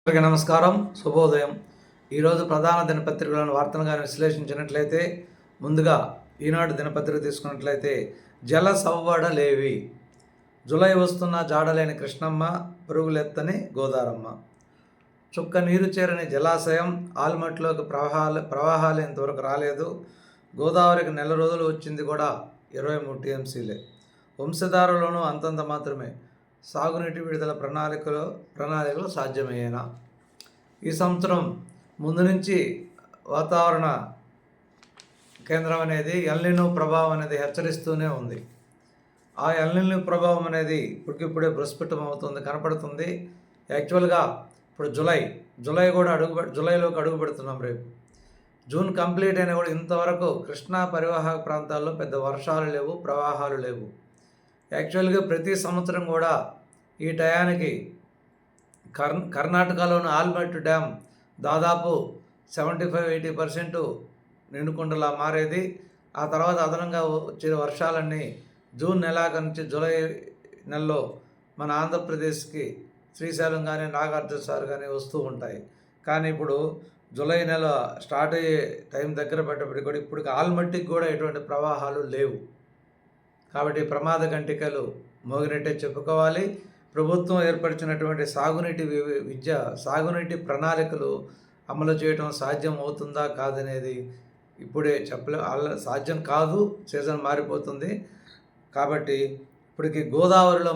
అందరికీ నమస్కారం, శుభోదయం. ఈరోజు ప్రధాన దినపత్రికలను వార్తలను కానీ విశ్లేషించినట్లయితే, ముందుగా ఈనాడు దినపత్రిక తీసుకున్నట్లయితే, జల సవ్వడలేవి, జులై వస్తున్న జాడలేని కృష్ణమ్మ, పురుగులెత్తని గోదారమ్మ, చుక్క నీరు చేరని జలాశయం, ఆల్మట్లోకి ప్రవాహాలు ఇంతవరకు రాలేదు. గోదావరికి నెల రోజులు వచ్చింది కూడా 23 టీఎంసీలే. వంశధారలోనూ అంతంత మాత్రమే. సాగునీటి విడుదల ప్రణాళికలు సాధ్యమయ్యేనా? ఈ సంవత్సరం ముందు నుంచి వాతావరణ కేంద్రం అనేది ఎల్నినో ప్రభావం అనేది హెచ్చరిస్తూనే ఉంది. ఆ ఎల్నినో ప్రభావం అనేది ఇప్పటికిప్పుడే ప్రస్ఫుటం అవుతుంది, కనపడుతుంది. యాక్చువల్గా ఇప్పుడు జూలై కూడా జూలైలోకి అడుగు పెడుతున్నాం. రేపు జూన్ కంప్లీట్ అయినా కూడా ఇంతవరకు కృష్ణా పరివాహక ప్రాంతాల్లో పెద్ద వర్షాలు లేవు, ప్రవాహాలు లేవు. యాక్చువల్గా ప్రతి సంవత్సరం కూడా ఈ టయానికి కర్ణాటకలోని ఆల్మట్ డ్యామ్ దాదాపు 75-80% నిండుకుండలా మారేది. ఆ తర్వాత అదనంగా వచ్చే వర్షాలన్నీ జూన్ నెలాఖరు నుంచి జూలై నెలలో మన ఆంధ్రప్రదేశ్కి శ్రీశైలం కానీ నాగార్జున సాగర్ కానీ వస్తూ ఉంటాయి. కానీ ఇప్పుడు జూలై నెల స్టార్ట్ అయ్యే టైం దగ్గర పడ్డప్పటికి కూడా ఇప్పటికి ఆల్మట్టికి కూడా ఎటువంటి ప్రవాహాలు లేవు. కాబట్టి ప్రమాద గంటికలు మోగినట్టే చెప్పుకోవాలి. ప్రభుత్వం ఏర్పరిచినటువంటి సాగునీటి ప్రణాళికలు అమలు చేయడం సాధ్యం అవుతుందా కాదనేది ఇప్పుడే సాధ్యం కాదు. సీజన్ మారిపోతుంది. కాబట్టి ఇప్పటికి గోదావరిలో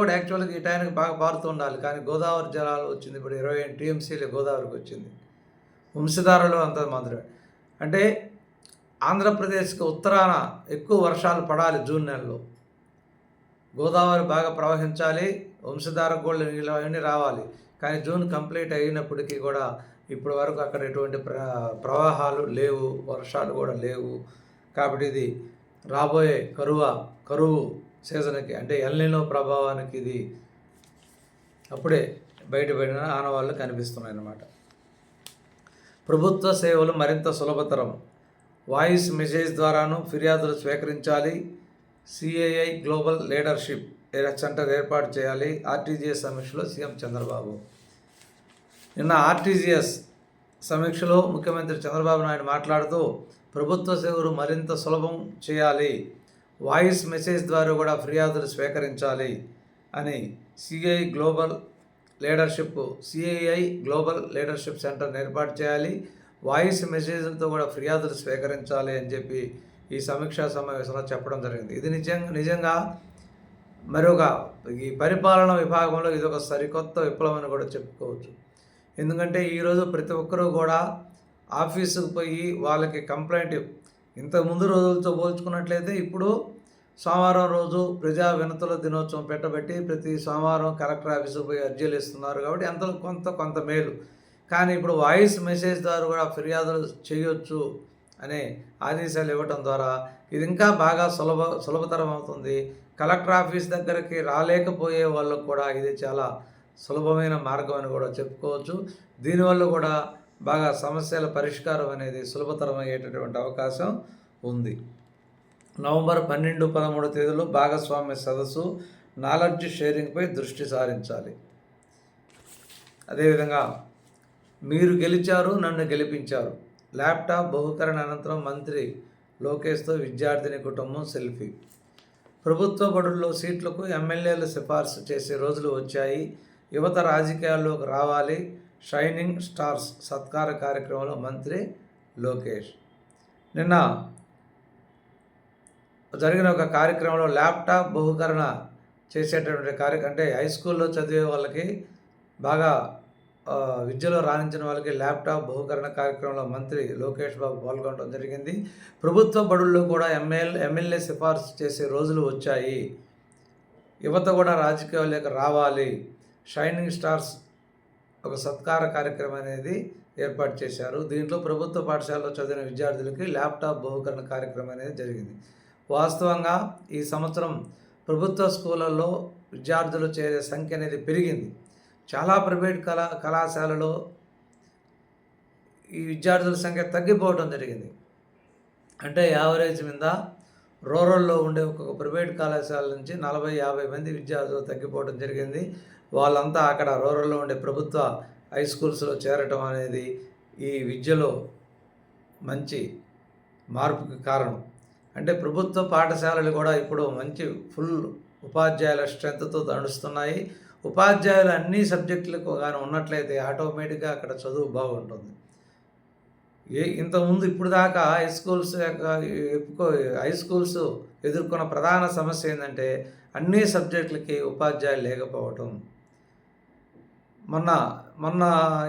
కూడా యాక్చువల్గా ఈ టైంకి బాగా పారుతూ ఉండాలి. కానీ గోదావరి జలాలు వచ్చింది ఇప్పుడు 21 టీఎంసీలు గోదావరికి వచ్చింది. వంశధారలో అంత మాత్రమే. అంటే ఆంధ్రప్రదేశ్కి ఉత్తరాన ఎక్కువ వర్షాలు పడాలి జూన్ నెలలో. గోదావరి బాగా ప్రవహించాలి, వంశధార గోళ్ళు నీళ్ళు అవన్నీ రావాలి. కానీ జూన్ కంప్లీట్ అయినప్పటికీ కూడా ఇప్పటి వరకు అక్కడ ఎటువంటి ప్రవాహాలు లేవు, వర్షాలు కూడా లేవు. కాబట్టి ఇది రాబోయే కరువు సీజన్కి అంటే ఎల్నినో ప్రభావానికి ఇది అప్పుడే బయటపడిన ఆనవాళ్ళు కనిపిస్తున్నాయి అన్నమాట. ప్రభుత్వ సేవలు మరింత సులభతరం. వాయిస్ మెసేజ్ ద్వారాను ఫిర్యాదులు స్వీకరించాలి. సిఐఐ గ్లోబల్ లీడర్షిప్ సెంటర్ ఏర్పాటు చేయాలి. ఆర్టీజీఎస్ సమీక్షలో సీఎం చంద్రబాబు. నిన్న ఆర్టీజీఎస్ సమీక్షలో ముఖ్యమంత్రి చంద్రబాబు నాయుడు మాట్లాడుతూ ప్రభుత్వ సేవలు మరింత సులభం చేయాలి, వాయిస్ మెసేజ్ ద్వారా కూడా ఫిర్యాదులు స్వీకరించాలి అని సిఐఐ గ్లోబల్ లీడర్షిప్ సెంటర్ని ఏర్పాటు చేయాలి, వాయిస్ మెసేజ్లతో కూడా ఫిర్యాదులు స్వీకరించాలి అని చెప్పి ఈ సమీక్షా సమావేశంలో చెప్పడం జరిగింది. ఇది నిజంగా ఈ పరిపాలన విభాగంలో ఇది ఒక సరికొత్త విప్లవం అని కూడా చెప్పుకోవచ్చు. ఎందుకంటే ఈరోజు ప్రతి ఒక్కరూ కూడా ఆఫీసుకు పోయి వాళ్ళకి కంప్లైంట్ ఇంతకుముందు రోజులతో పోల్చుకున్నట్లయితే ఇప్పుడు సోమవారం రోజు ప్రజా వినతుల దినోత్సవం పెట్టబట్టి ప్రతి సోమవారం కలెక్టర్ ఆఫీసుకు పోయి అర్జీలు ఇస్తున్నారు. కాబట్టి ఎంతో కొంత మేలు. కానీ ఇప్పుడు వాయిస్ మెసేజ్ ద్వారా కూడా ఫిర్యాదులు చేయొచ్చు అనే ఆదేశాలు ఇవ్వటం ద్వారా ఇది ఇంకా బాగా సులభతరం అవుతుంది. కలెక్టర్ ఆఫీస్ దగ్గరికి రాలేకపోయే వాళ్ళకు కూడా ఇది చాలా సులభమైన మార్గం అని కూడా చెప్పుకోవచ్చు. దీనివల్ల కూడా బాగా సమస్యల పరిష్కారం అనేది సులభతరం అయ్యేటటువంటి అవకాశం ఉంది. నవంబర్ 12-13 తేదీలో భాగస్వామ్య సదస్సు, నాలెడ్జ్ షేరింగ్పై దృష్టి సారించాలి. అదేవిధంగా మీరు గెలిచారు, నన్ను గెలిపించారు, ల్యాప్టాప్ బహుకరణ అనంతరం మంత్రి లోకేష్తో విద్యార్థిని కుటుంబం సెల్ఫీ. ప్రభుత్వ బడుల్లో సీట్లకు ఎమ్మెల్యేలు సిఫార్సు చేసే రోజులు వచ్చాయి, యువత రాజకీయాల్లోకి రావాలి, షైనింగ్ స్టార్స్ సత్కార కార్యక్రమంలో మంత్రి లోకేష్. నిన్న జరిగిన ఒక కార్యక్రమంలో ల్యాప్టాప్ బహుకరణ చేసేటటువంటి అంటే హై స్కూల్లో చదివే వాళ్ళకి బాగా విద్యలో రాణించిన వాళ్ళకి ల్యాప్టాప్ బహుకరణ కార్యక్రమంలో మంత్రి లోకేష్ బాబు పాల్గొనడం జరిగింది. ప్రభుత్వ బడుల్లో కూడా ఎమ్మెల్యే సిఫార్సు చేసే రోజులు వచ్చాయి, యువత కూడా రాజకీయాల్లోకి రావాలి, షైనింగ్ స్టార్స్ ఒక సత్కార కార్యక్రమం అనేది ఏర్పాటు చేశారు. దీంట్లో ప్రభుత్వ పాఠశాలలో చదివిన విద్యార్థులకి ల్యాప్టాప్ బహుకరణ కార్యక్రమం అనేది జరిగింది. వాస్తవంగా ఈ సంవత్సరం ప్రభుత్వ స్కూళ్ళల్లో విద్యార్థులు చేరే సంఖ్య అనేది పెరిగింది. చాలా ప్రైవేట్ కళాశాలలో ఈ విద్యార్థుల సంఖ్య తగ్గిపోవడం జరిగింది. అంటే యావరేజ్ మీద రూరల్లో ఉండే ఒక్కొక్క ప్రైవేట్ కళాశాల నుంచి 40-50 మంది విద్యార్థులు తగ్గిపోవడం జరిగింది. వాళ్ళంతా అక్కడ రూరల్లో ఉండే ప్రభుత్వ హై స్కూల్స్లో చేరటం అనేది ఈ విద్యలో మంచి మార్పుకి కారణం. అంటే ప్రభుత్వ పాఠశాలలు కూడా ఇప్పుడు మంచి ఫుల్ ఉపాధ్యాయుల స్ట్రెంత్తో నడుస్తున్నాయి. ఉపాధ్యాయులు అన్ని సబ్జెక్టులకు కానీ ఉన్నట్లయితే ఆటోమేటిక్గా అక్కడ చదువు బాగుంటుంది. ఇంతకుముందు ఇప్పుడు దాకా హై స్కూల్స్ ఎదుర్కొన్న ప్రధాన సమస్య ఏంటంటే అన్ని సబ్జెక్టులకి ఉపాధ్యాయులు లేకపోవటం. మొన్న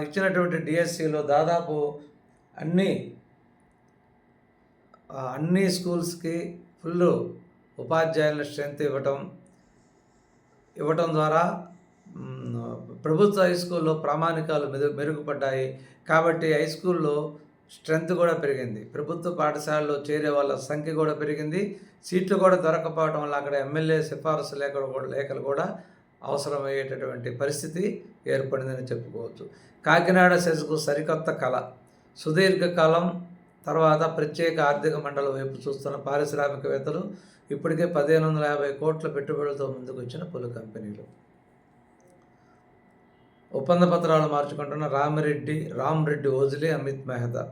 ఇచ్చినటువంటి డిఎస్సిలో దాదాపు అన్ని స్కూల్స్కి ఫుల్ ఉపాధ్యాయుల స్ట్రెంత్ ఇవ్వటం ద్వారా ప్రభుత్వ హై స్కూల్లో ప్రామాణికాలు మెరుగుపడ్డాయి. కాబట్టి హై స్కూల్లో స్ట్రెంత్ కూడా పెరిగింది. ప్రభుత్వ పాఠశాలలో చేరే వాళ్ళ సంఖ్య కూడా పెరిగింది. సీట్లు కూడా దొరకపోవడం వల్ల అక్కడ ఎమ్మెల్యే సిఫారసు లేఖలు కూడా అవసరమయ్యేటటువంటి పరిస్థితి ఏర్పడిందని చెప్పుకోవచ్చు. కాకినాడ సెస్కు సరికొత్త కళ. సుదీర్ఘకాలం తర్వాత ప్రత్యేక ఆర్థిక మండలి వైపు చూస్తున్న పారిశ్రామికవేత్తలు ఇప్పటికే 1550 కోట్ల పెట్టుబడులతో ముందుకు వచ్చిన పలు కంపెనీలు. ఒప్పంద పత్రాలు మార్చుకుంటున్న రామ్రెడ్డి ఓజిలీ, అమిత్ మెహతా.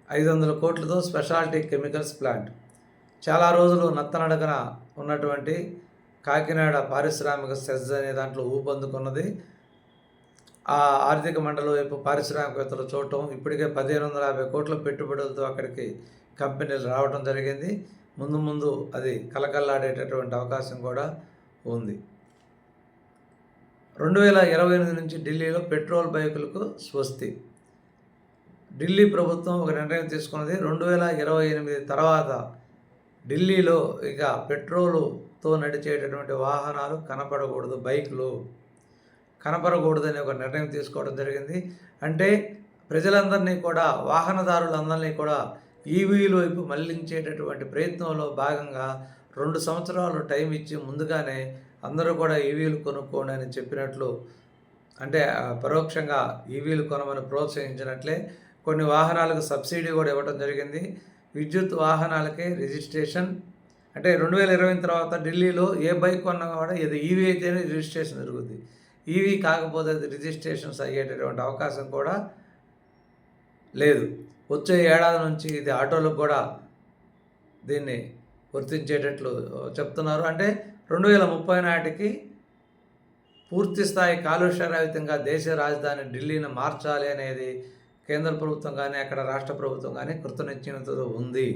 500 కోట్లతో స్పెషాలిటీ కెమికల్స్ ప్లాంట్. చాలా రోజులు నత్తనడకన ఉన్నటువంటి కాకినాడ పారిశ్రామిక సెజ్ అనే దాంట్లో ఊపందుకున్నది. ఆ ఆర్థిక మండలి వైపు పారిశ్రామికవేత్తలు చూడటం, ఇప్పటికే 1550 కోట్ల పెట్టుబడులతో అక్కడికి కంపెనీలు రావడం జరిగింది. ముందు అది కలకల్లాడేటటువంటి అవకాశం కూడా ఉంది. 2028 నుంచి ఢిల్లీలో పెట్రోల్ బైకులకు స్వస్తి. ఢిల్లీ ప్రభుత్వం ఒక నిర్ణయం తీసుకున్నది. 2028 తర్వాత ఢిల్లీలో ఇక పెట్రోలుతో నడిచేటటువంటి వాహనాలు కనపడకూడదు, బైకులు కనపడకూడదని ఒక నిర్ణయం తీసుకోవడం జరిగింది. అంటే ప్రజలందరినీ కూడా, వాహనదారులందరినీ కూడా ఈవీల వైపు మళ్లించేటటువంటి ప్రయత్నంలో భాగంగా 2 సంవత్సరాలు టైం ఇచ్చి ముందుగానే అందరూ కూడా ఈవీలు కొనుక్కోండి అని చెప్పినట్లు, అంటే పరోక్షంగా ఈవీలు కొనమని ప్రోత్సహించినట్లే కొన్ని వాహనాలకు సబ్సిడీ కూడా ఇవ్వడం జరిగింది. విద్యుత్ వాహనాలకే రిజిస్ట్రేషన్, అంటే 2020 తర్వాత ఢిల్లీలో ఏ బైక్ కొన్నా కూడా ఇది ఈవీ అయితేనే రిజిస్ట్రేషన్ జరుగుతుంది. ఈవీ కాకపోతే అది రిజిస్ట్రేషన్స్ అయ్యేటటువంటి అవకాశం కూడా లేదు. వచ్చే ఏడాది నుంచి ఇది ఆటోలకు కూడా దీన్ని వర్తించేటట్లు చెప్తున్నారు. అంటే 2030 నాటికి పూర్తి స్థాయి కాలుష్యరహితంగా దేశ రాజధాని ఢిల్లీని మార్చాలి అనేది కేంద్ర ప్రభుత్వం కానీ అక్కడ రాష్ట్ర ప్రభుత్వం కానీ కృతనిశ్చయంతో ఉంది.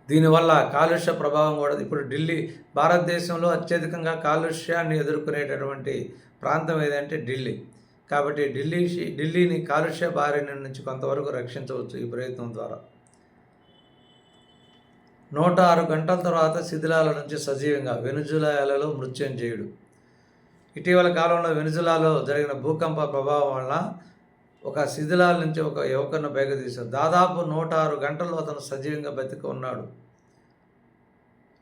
దీనివల్ల కాలుష్య ప్రభావం కూడా, ఇప్పుడు ఢిల్లీ భారతదేశంలో అత్యధికంగా కాలుష్యాన్ని ఎదుర్కొనేటటువంటి ప్రాంతం ఏదంటే ఢిల్లీ. కాబట్టి ఢిల్లీని కాలుష్య బారిన నుంచి కొంతవరకు రక్షించవచ్చు ఈ ప్రయత్నం ద్వారా. 106 గంటల తర్వాత శిథిలాల నుంచి సజీవంగా వెనుజులాలో మృత్యుంజయుడు. ఇటీవల కాలంలో వెనుజులాలో జరిగిన భూకంప ప్రభావం వలన ఒక శిథిలాల నుంచి ఒక యువకులను బయట తీశారు. దాదాపు 106 గంటలు అతను సజీవంగా బతికి ఉన్నాడు.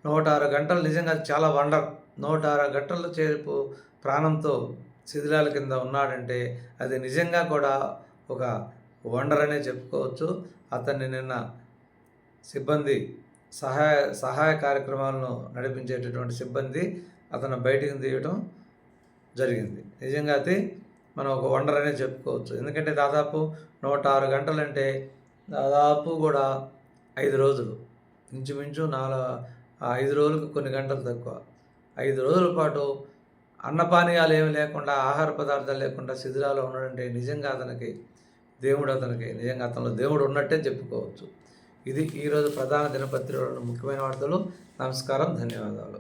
106 గంటలు నిజంగా చాలా వండర్. 106 గంటల చేరుపు ప్రాణంతో శిథిలాల కింద ఉన్నాడంటే అది నిజంగా కూడా ఒక వండర్ అనే చెప్పుకోవచ్చు. అతన్ని నిన్న సిబ్బంది సహాయ కార్యక్రమాలను నడిపించేటటువంటి సిబ్బంది అతను బయటికి తీయడం జరిగింది. నిజంగా అది మనం ఒక వండర్ అనే చెప్పుకోవచ్చు. ఎందుకంటే దాదాపు 106 గంటలంటే దాదాపు కూడా 5 రోజులు, ఇంచుమించు 5 రోజులకు కొన్ని గంటలు తక్కువ. 5 రోజుల పాటు అన్నపానీయాలు ఏమి లేకుండా, ఆహార పదార్థాలు లేకుండా శిథిలాలో ఉన్నాడంటే నిజంగా అతనిలో దేవుడు ఉన్నట్టే చెప్పుకోవచ్చు. ఇది ఈరోజు ప్రధాన దినపత్రికలోని ముఖ్యమైన వార్తలు. నమస్కారం, ధన్యవాదాలు.